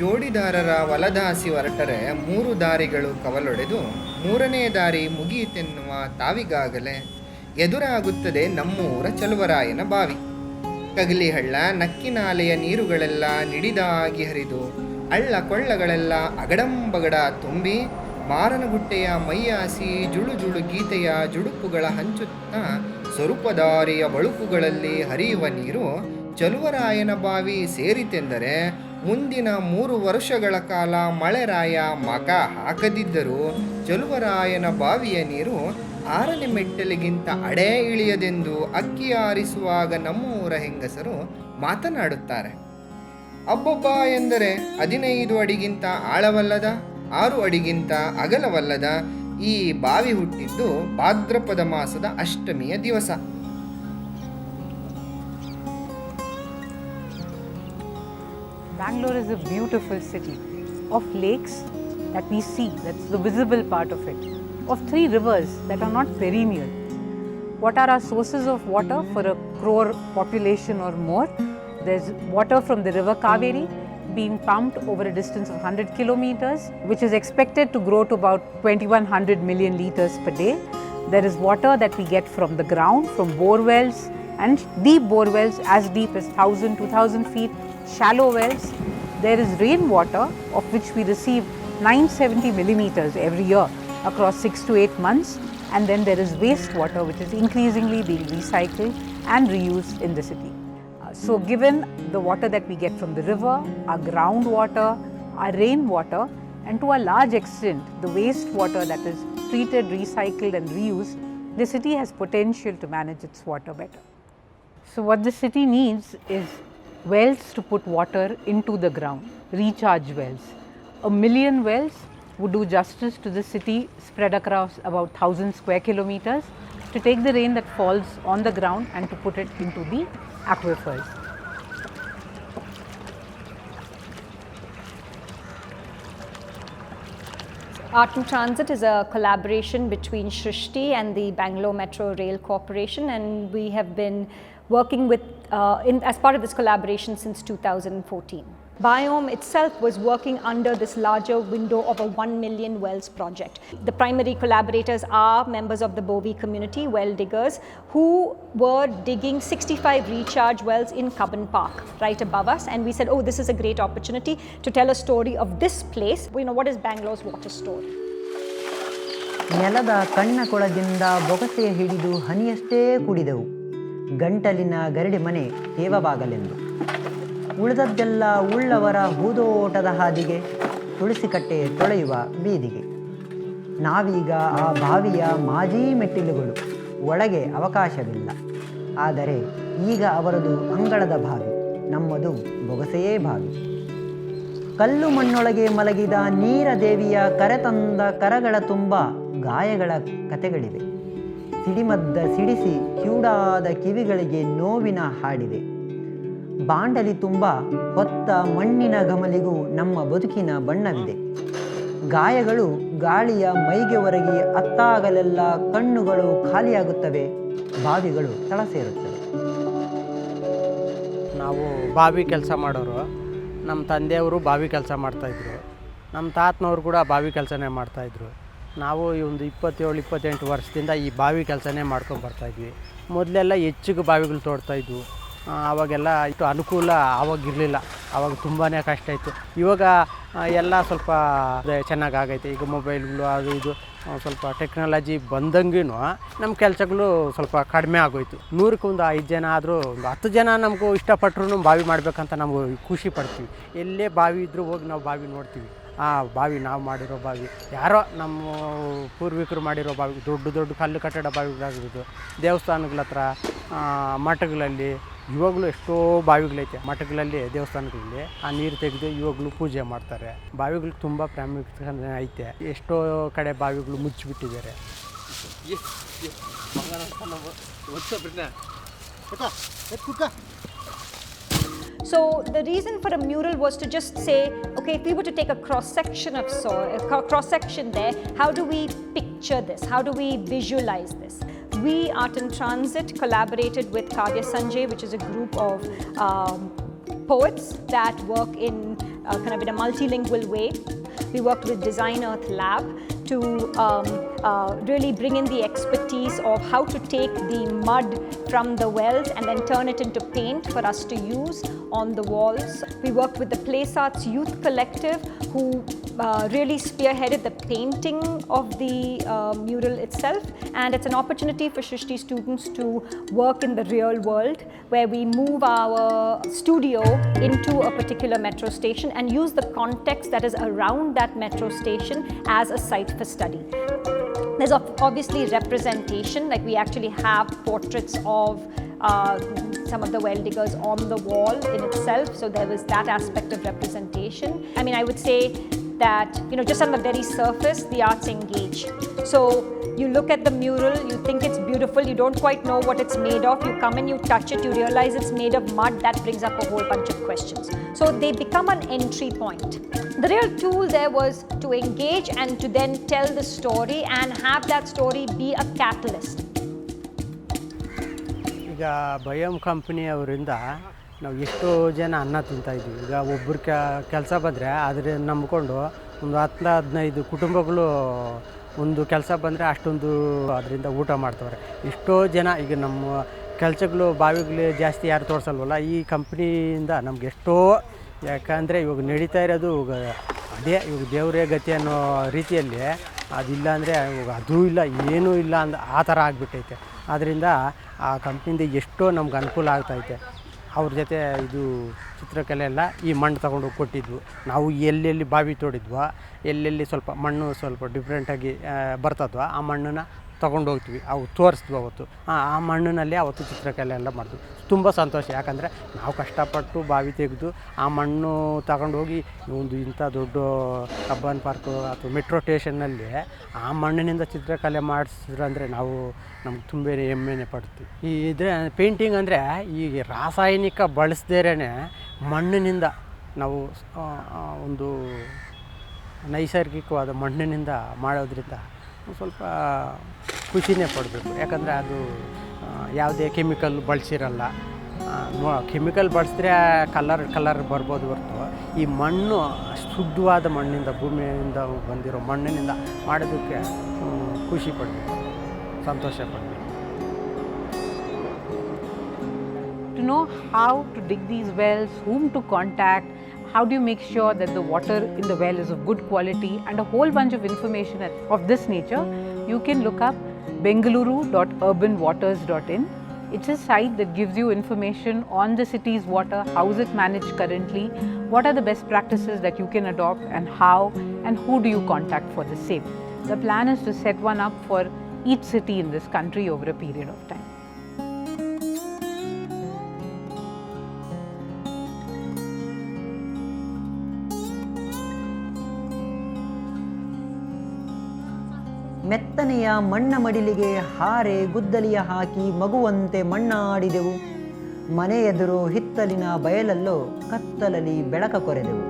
ಜೋಡಿದಾರರ ಹೊಲದಾಸಿ ಹೊರಟರೆ 3 ದಾರಿಗಳು ಕವಲೊಡೆದು 3ನೇ ದಾರಿ ಮುಗಿಯಿತೆನ್ನುವ ತಾವಿಗಾಗಲೇ ಎದುರಾಗುತ್ತದೆ ನಮ್ಮೂರ ಚಲುವರಾಯನ ಬಾವಿ. ಕಗಲಿಹಳ್ಳ ನಕ್ಕಿನಾಲೆಯ ನೀರುಗಳೆಲ್ಲ ನಿಡಿದಾಗಿ ಹರಿದು ಹಳ್ಳ ಕೊಳ್ಳಗಳೆಲ್ಲ ಅಗಡಂಬಗಡ ತುಂಬಿ ಮಾರನಗುಟ್ಟೆಯ ಮೈಯಾಸಿ ಜುಳು ಜುಳು ಗೀತೆಯ ಜುಡುಕುಗಳ ಹಂಚುತ್ತಾ ಸ್ವರೂಪದಾರಿಯ ಬಳುಕುಗಳಲ್ಲಿ ಹರಿಯುವ ನೀರು ಚಲುವರಾಯನ ಬಾವಿ ಸೇರಿತೆಂದರೆ ಮುಂದಿನ 3 ವರ್ಷಗಳ ಕಾಲ ಮಳೆರಾಯ ಮಕ ಹಾಕದಿದ್ದರೂ ಚಲುವರಾಯನ ಬಾವಿಯ ನೀರು 6ನೇ ಮೆಟ್ಟಲಿಗಿಂತ ಅಡೇ ಇಳಿಯದೆಂದು ಅಕ್ಕಿ ಆರಿಸುವಾಗ ನಮ್ಮೂರ ಹೆಂಗಸರು ಮಾತನಾಡುತ್ತಾರೆ. ಅಬ್ಬೊಬ್ಬ ಎಂದರೆ 15 ಅಡಿಗಿಂತ ಆಳವಲ್ಲದ 6 ಅಡಿಗಿಂತ ಅಗಲವಲ್ಲದ ಈ ಬಾವಿ ಹುಟ್ಟಿದ್ದು ಭಾದ್ರಪದ ಮಾಸದ ಅಷ್ಟಮಿಯ ದಿವಸ. Bangalore is a beautiful city of lakes that we see, that's the visible part of it, of 3 rivers that are not perennial. What are our sources of water for a crore population or more? There's water from the river Kaveri being pumped over a distance of 100 kilometers, which is expected to grow to about 2100 million liters per day. There is water that we get from the ground, from borewells and deep borewells as deep as 1000-2000 feet, shallow wells. There is rainwater, of which we receive 970 millimeters every year across 6 to 8 months. And then there is wastewater, which is increasingly being recycled and reused in the city. So given the water that we get from the river, our groundwater, our rainwater, and to a large extent the wastewater that is treated, recycled and reused, the city has potential to manage its water better. So what the city needs is wells to put water into the ground, recharge wells. 1 million wells would do justice to the city spread across about 1000 square kilometers to take the rain that falls on the ground and to put it into the aquifers. Artem Transit is a collaboration between Shrishti and the Bangalore Metro Rail Corporation, and we have been working with as part of this collaboration since 2014. Biome itself was working under this larger window of a 1 million wells project. The primary collaborators are members of the Bovi community, well diggers, who were digging 65 recharge wells in Cubbon Park, right above us. And we said, oh, this is a great opportunity to tell a story of this place. You know, what is Bangalore's water story? ನೆಲದ ಕಣ್ಣ ಕೊಳದಿಂದ ಬೊಗಸೆ ಹಿಡಿದು ಹನಿಯಷ್ಟೇ ಕುಡಿದೆವು, ಗಂಟಲಿನ ಗರಡಿ ಮನೆ ತೇವಬಾಗಲೆಂದು. ಉಳಿದದ್ದೆಲ್ಲ ಉಳ್ಳವರ ಹೂದೋಟದ ಹಾದಿಗೆ, ತುಳಸಿಕಟ್ಟೆ ತೊಳೆಯುವ ಬೀದಿಗೆ. ನಾವೀಗ ಆ ಬಾವಿಯ ಮಾಜಿ ಮೆಟ್ಟಿಲುಗಳು, ಒಳಗೆ ಅವಕಾಶವಿಲ್ಲ. ಆದರೆ ಈಗ ಅವರದು ಅಂಗಳದ ಬಾವಿ, ನಮ್ಮದು ಬೊಗಸೆಯೇ ಬಾವಿ. ಕಲ್ಲು ಮಣ್ಣೊಳಗೆ ಮಲಗಿದ ನೀರದೇವಿಯ ಕರೆತಂದ ಕರಗಳ ತುಂಬ ಗಾಯಗಳ ಕತೆಗಳಿವೆ. ಸಿಡಿಮದ್ದ ಸಿಡಿಸಿ ಕಿವುಡಾದ ಕಿವಿಗಳಿಗೆ ನೋವಿನ ಹಾಡಿದೆ. ಬಾಂಡಲಿ ತುಂಬ ಹೊತ್ತ ಮಣ್ಣಿನ ಗಮಲಿಗೂ ನಮ್ಮ ಬದುಕಿನ ಬಣ್ಣವಿದೆ. ಗಾಯಗಳು ಗಾಳಿಯ ಮೈಗೆ ಒರಗಿ ಅತ್ತಾಗಲೆಲ್ಲ ಕಣ್ಣುಗಳು ಖಾಲಿಯಾಗುತ್ತವೆ, ಬಾವಿಗಳು ತಳ ಸೇರುತ್ತವೆ. ನಾವು ಬಾವಿ ಕೆಲಸ ಮಾಡೋರು. ನಮ್ಮ ತಂದೆಯವರು ಬಾವಿ ಕೆಲಸ ಮಾಡ್ತಾಯಿದ್ರು, ನಮ್ಮ ತಾತನವರು ಕೂಡ ಬಾವಿ ಕೆಲಸನೇ ಮಾಡ್ತಾಯಿದ್ರು. ನಾವು ಈ ಒಂದು 27-28 ವರ್ಷದಿಂದ ಈ ಬಾವಿ ಕೆಲಸನೇ ಮಾಡ್ಕೊಂಡು ಬರ್ತಾಯಿದ್ವಿ. ಮೊದಲೆಲ್ಲ ಹೆಚ್ಚಿಗೆ ಬಾವಿಗಳು ತೋಡ್ತಾಯಿದ್ವು. ಆವಾಗೆಲ್ಲ ಇಷ್ಟು ಅನುಕೂಲ ಆವಾಗಿರಲಿಲ್ಲ, ಆವಾಗ ತುಂಬಾ ಕಷ್ಟ ಇತ್ತು. ಇವಾಗ ಎಲ್ಲ ಸ್ವಲ್ಪ ಚೆನ್ನಾಗಾಗೈತೆ. ಈಗ ಮೊಬೈಲ್ಗಳು ಅದು ಇದು ಸ್ವಲ್ಪ ಟೆಕ್ನಾಲಜಿ ಬಂದಂಗೂ ನಮ್ಮ ಕೆಲಸಗಳು ಸ್ವಲ್ಪ ಕಡಿಮೆ ಆಗೋಯ್ತು. 100ಕ್ಕೆ ಒಂದು 5 ಜನ ಆದರೂ ಒಂದು 10 ಜನ ನಮಗೂ ಇಷ್ಟಪಟ್ಟರು ಬಾವಿ ಮಾಡಬೇಕಂತ ನಮಗೂ ಖುಷಿ ಪಡ್ತೀವಿ. ಎಲ್ಲೇ ಬಾವಿ ಇದ್ದರೂ ಹೋಗಿ ನಾವು ಬಾವಿ ನೋಡ್ತೀವಿ. ಆ ಬಾವಿ ನಾವು ಮಾಡಿರೋ ಬಾವಿ, ಯಾರೋ ನಮ್ಮ ಪೂರ್ವಿಕರು ಮಾಡಿರೋ ಬಾವಿ, ದೊಡ್ಡ ದೊಡ್ಡ ಕಲ್ಲು ಕಟ್ಟಡ ಬಾವಿಗಳಾಗಿರೋದು. ದೇವಸ್ಥಾನಗಳ ಹತ್ರ, ಮಠಗಳಲ್ಲಿ ಇವಾಗಲೂ ಎಷ್ಟೋ ಬಾವಿಗಳೈತೆ. ಮಠಗಳಲ್ಲಿ, ದೇವಸ್ಥಾನಗಳಲ್ಲಿ ಆ ನೀರು ತೆಗೆದು ಇವಾಗಲೂ ಪೂಜೆ ಮಾಡ್ತಾರೆ. ಬಾವಿಗಳು ತುಂಬ ಪ್ರಾಮುಖ್ಯತೆ ಐತೆ. ಎಷ್ಟೋ ಕಡೆ ಬಾವಿಗಳು ಮುಚ್ಚಿಬಿಟ್ಟಿದ್ದಾರೆ. So the reason for a mural was to just say, okay, if we were to take a cross-section of soil, a cross-section there, how do we picture this? How do we visualize this? We, Artem Transit, collaborated with Kavya Sanjay, which is a group of poets that work in kind of in a multilingual way. We worked with Design Earth Lab to really bring in the expertise of how to take the mud from the wells and then turn it into paint for us to use on the walls. We worked with the Place Arts Youth Collective, who really spearheaded the painting of the mural itself. And it's an opportunity for Shrishti students to work in the real world, where we move our studio into a particular metro station and use the context that is around that metro station as a site for study. There's obviously representation, like we actually have portraits of some of the well diggers on the wall in itself, so there was that aspect of representation. I mean, I would say that, just on the very surface, the arts engage. So you look at the mural, you think it's beautiful, you don't quite know what it's made of, you come and you touch it, you realize it's made of mud, that brings up a whole bunch of questions. So they become an entry point. The real tool there was to engage and to then tell the story and have that story be a catalyst. ಈಗ ಬಯಂ ಕಂಪ್ನಿಯವರಿಂದ ನಾವು ಎಷ್ಟೋ ಜನ ಅನ್ನ ತಿಂತಾಯಿದ್ವಿ. ಈಗ ಒಬ್ಬರು ಕೆಲಸ ಬಂದರೆ ಆದರೆ ನಂಬ್ಕೊಂಡು ಒಂದು 10-15 ಕುಟುಂಬಗಳು ಒಂದು ಕೆಲಸ ಬಂದರೆ ಅಷ್ಟೊಂದು ಅದರಿಂದ ಊಟ ಮಾಡ್ತವ್ರೆ. ಎಷ್ಟೋ ಜನ ಈಗ ನಮ್ಮ ಕೆಲಸಗಳು ಬಾವಿಗಳು ಜಾಸ್ತಿ ಯಾರು ತೋರಿಸಲ್ವಲ್ಲ, ಈ ಕಂಪ್ನಿಯಿಂದ ನಮ್ಗೆ ಎಷ್ಟೋ, ಯಾಕಂದರೆ ಇವಾಗ ನಡೀತಾ ಇರೋದು ಅದೇ ಇವಾಗ ದೇವರೇ ಗತಿ ಅನ್ನೋ ರೀತಿಯಲ್ಲಿ, ಅದಿಲ್ಲ ಅಂದರೆ ಇವಾಗ ಅದೂ ಇಲ್ಲ ಏನೂ ಇಲ್ಲ ಆ ಥರ ಆಗಿಬಿಟ್ಟೈತೆ. ಆದ್ದರಿಂದ ಆ ಕಂಪ್ನಿಯಿಂದ ಎಷ್ಟೋ ನಮ್ಗೆ ಅನುಕೂಲ ಆಗ್ತೈತೆ. ಅವ್ರ ಜೊತೆ ಇದು ಚಿತ್ರಕಲೆ ಎಲ್ಲ ಈ ಮಣ್ಣು ತೊಗೊಂಡೋಗಿ ಕೊಟ್ಟಿದ್ವು. ನಾವು ಎಲ್ಲೆಲ್ಲಿ ಬಾವಿ ತೋಡಿದ್ವೋ, ಎಲ್ಲೆಲ್ಲಿ ಸ್ವಲ್ಪ ಮಣ್ಣು ಸ್ವಲ್ಪ ಡಿಫ್ರೆಂಟಾಗಿ ಬರ್ತದ್ವೋ ಆ ಮಣ್ಣನ್ನು ತೊಗೊಂಡೋಗ್ತೀವಿ, ಅವು ತೋರಿಸ್ತೀವಿ ಅವತ್ತು. ಆ ಮಣ್ಣಿನಲ್ಲಿ ಅವತ್ತು ಚಿತ್ರಕಲೆ ಎಲ್ಲ ಮಾಡಿದ್ವಿ. ತುಂಬ ಸಂತೋಷ, ಯಾಕಂದರೆ ನಾವು ಕಷ್ಟಪಟ್ಟು ಬಾವಿ ತೆಗೆದು ಆ ಮಣ್ಣು ತಗೊಂಡೋಗಿ ಒಂದು ಇಂಥ ದೊಡ್ಡ ಕಬ್ಬನ್ ಪಾರ್ಕು ಅಥವಾ ಮೆಟ್ರೋ ಸ್ಟೇಷನ್ನಲ್ಲಿ ಆ ಮಣ್ಣಿನಿಂದ ಚಿತ್ರಕಲೆ ಮಾಡಿಸಿದ್ರಂದರೆ ನಮ್ಗೆ ತುಂಬ ಹೆಮ್ಮೆನೆ ಪಡ್ತೀವಿ. ಇದ್ರೆ ಪೇಂಟಿಂಗ್ ಅಂದರೆ ಈ ರಾಸಾಯನಿಕ ಬಳಸ್ದೇರೇ ಮಣ್ಣಿನಿಂದ ನಾವು ಒಂದು ನೈಸರ್ಗಿಕವಾದ ಮಣ್ಣಿನಿಂದ ಮಾಡೋದ್ರಿಂದ ಸ್ವಲ್ಪ ಖುಷಿನೇ ಪಡಬೇಕು. ಯಾಕಂದರೆ ಅದು ಯಾವುದೇ ಕೆಮಿಕಲ್ ಬಳಸಿರಲ್ಲ. ಕೆಮಿಕಲ್ ಬಳಸಿದ್ರೆ ಕಲರ್ ಬರ್ಬೋದು ಹೊರತು ಈ ಮಣ್ಣು ಶುದ್ಧವಾದ ಮಣ್ಣಿಂದ, ಭೂಮಿಯಿಂದ ಬಂದಿರೋ ಮಣ್ಣಿನಿಂದ ಮಾಡೋದಕ್ಕೆ ಖುಷಿ ಪಡಬೇಕು, ಸಂತೋಷ ಪಡಬೇಕು. To know how to dig these wells, whom to contact, how do you make sure that the water in the well is of good quality, and a whole bunch of information of this nature, you can look up bengaluru.urbanwaters.in. It's a site that gives you information on the city's water, how is it managed currently, what are the best practices that you can adopt, and how, and who do you contact for the same. The plan is to set one up for each city in this country over a period of time. ಮೆತ್ತನೆಯ ಮಣ್ಣ ಮಡಿಲಿಗೆ ಹಾರೆ ಗುದ್ದಲಿಯ ಹಾಕಿ ಮಗುವಂತೆ ಮಣ್ಣಾಡಿದೆವು. ಮನೆ ಎದುರು ಹಿತ್ತಲಿನ ಬಯಲಲ್ಲೋ ಕತ್ತಲಲ್ಲಿ ಬೆಳಕ ಕೊರೆದೆವು.